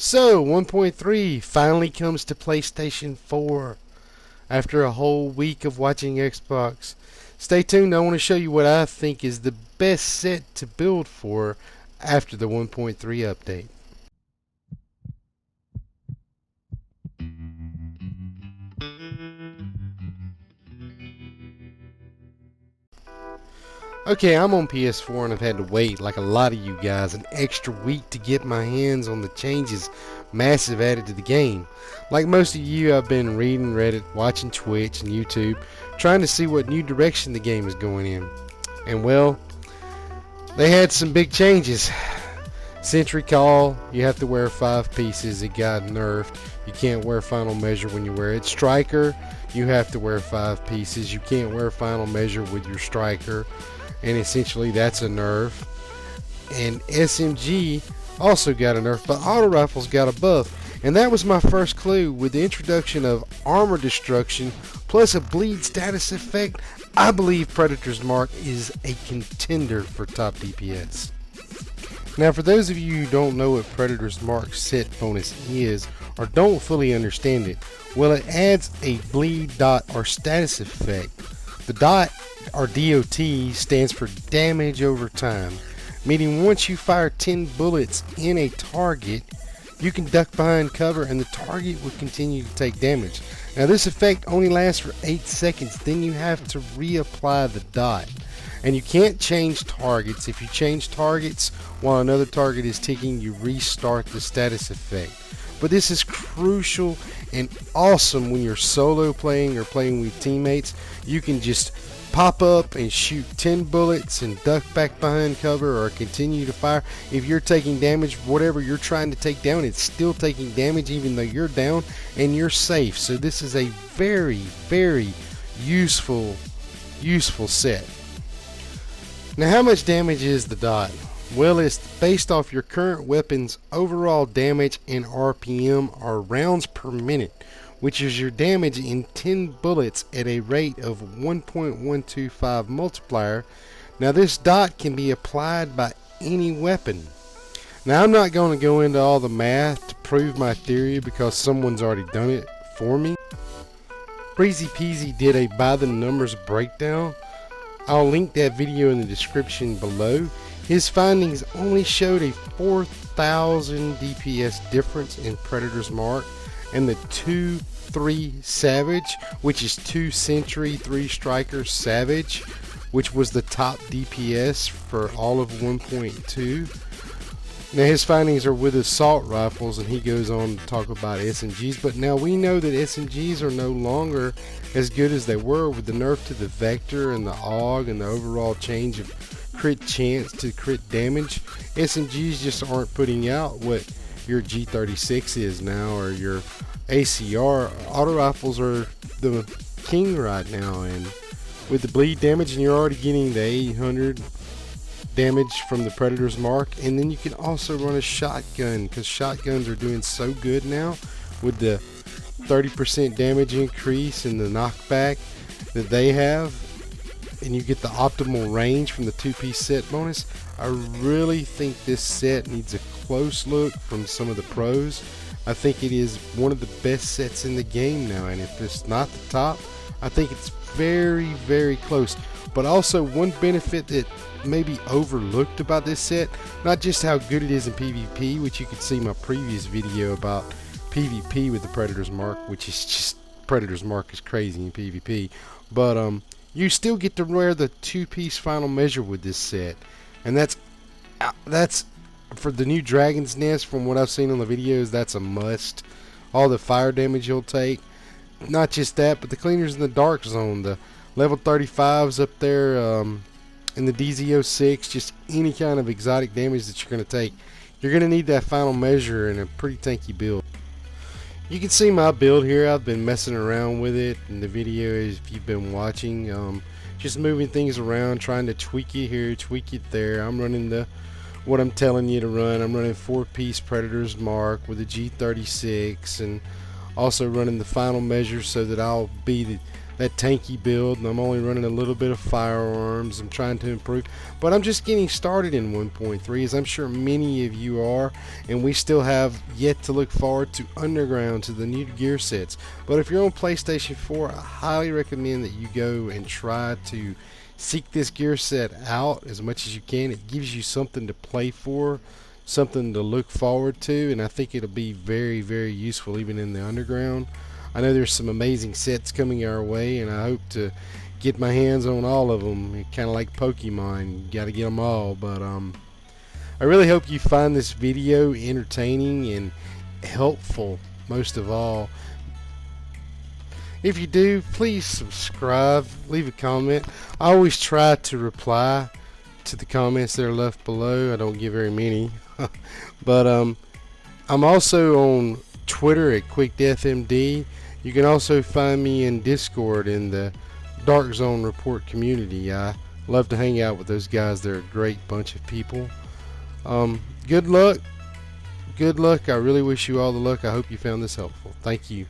So 1.3 finally comes to PlayStation 4 after a whole week of watching Xbox. Stay tuned, I want to show you what I think is the best set to build for after the 1.3 update. Okay, I'm on PS4 and I've had to wait, like a lot of you guys, an extra week to get my hands on the changes massive added to the game. Like most of you, I've been reading Reddit, watching Twitch and YouTube, trying to see what new direction the game is going in. And well, they had some big changes. Sentry Call, you have to wear 5 pieces, it got nerfed. You can't wear Final Measure when you wear it. Striker, you have to wear 5 pieces. You can't wear Final Measure with your Striker. And essentially that's a nerf. And SMG also got a nerf, but auto rifles got a buff. And that was my first clue. With the introduction of armor destruction plus a bleed status effect, I believe Predator's Mark is a contender for top DPS. Now, for those of you who don't know what Predator's Mark set bonus is, or don't fully understand it, well, it adds a bleed dot or status effect. The dot, or DOT, stands for damage over time, meaning once you fire 10 bullets in a target, you can duck behind cover and the target will continue to take damage. Now, this effect only lasts for 8 seconds, then you have to reapply the dot. And you can't change targets. If you change targets while another target is ticking, you restart the status effect. But this is crucial and awesome when you're solo playing or playing with teammates. You can just pop up and shoot 10 bullets and duck back behind cover or continue to fire. If you're taking damage, whatever you're trying to take down, it's still taking damage even though you're down and you're safe. So this is a very, very useful set. Now, how much damage is the dot? Well, it's based off your current weapon's overall damage and RPM, or rounds per minute, which is your damage in 10 bullets at a rate of 1.125 multiplier. Now, this dot can be applied by any weapon. Now, I'm not going to go into all the math to prove my theory because someone's already done it for me. Breezy Peasy did a by the numbers breakdown. I'll link that video in the description below. His findings only showed a 4,000 DPS difference in Predator's Mark and the 2-3 Savage, which is 2 Sentry, 3 Striker Savage, which was the top DPS for all of 1.2. Now, his findings are with assault rifles, and he goes on to talk about SMGs, but now we know that SMGs are no longer as good as they were with the nerf to the Vector and the AUG and the overall change of crit chance to crit damage. SMGs just aren't putting out what your G36 is now, or your ACR. Auto rifles are the king right now, and with the bleed damage, and you're already getting the 800 damage from the Predator's Mark, and then you can also run a shotgun because shotguns are doing so good now with the 30% damage increase and the knockback that they have, and you get the optimal range from the 2-piece set bonus. I really think this set needs a close look from some of the pros. I think it is one of the best sets in the game now, and if it's not the top, I think it's very, very close. But also, one benefit that may be overlooked about this set, not just how good it is in PvP, which you could see my previous video about PvP with the Predator's Mark, which is just, Predator's Mark is crazy in PvP, but you still get to wear the 2-piece Final Measure with this set, and that's for the new Dragon's Nest. From what I've seen on the videos, that's a must. All the fire damage you'll take, not just that, but the cleaners in the dark zone, the level 35s up there, in the DZ06, just any kind of exotic damage that you're going to take, you're going to need that Final Measure in a pretty tanky build. You can see my build here. I've been messing around with it in the video if you've been watching, just moving things around, trying to tweak it here, tweak it there. I'm running what I'm telling you to run. I'm running 4-piece Predator's Mark with a G36, and also running the Final Measure so that I'll be that tanky build, and I'm only running a little bit of firearms. I'm trying to improve, but I'm just getting started in 1.3, as I'm sure many of you are, and we still have yet to look forward to Underground, to the new gear sets. But if you're on PlayStation 4, I highly recommend that you go and try to seek this gear set out as much as you can. It gives you something to play for, something to look forward to, and I think it'll be very, very useful even in the Underground. I know there's some amazing sets coming our way, and I hope to get my hands on all of them. Kind of like Pokemon, you got to get them all. But I really hope you find this video entertaining and helpful, most of all. If you do, please subscribe, leave a comment. I always try to reply to the comments that are left below. I don't get very many. But I'm also on Twitter at QuickDeathMD. You can also find me in Discord in the Dark Zone Report community. I love to hang out with those guys. They're a great bunch of people. Good luck. I really wish you all the luck. I hope you found this helpful. Thank you.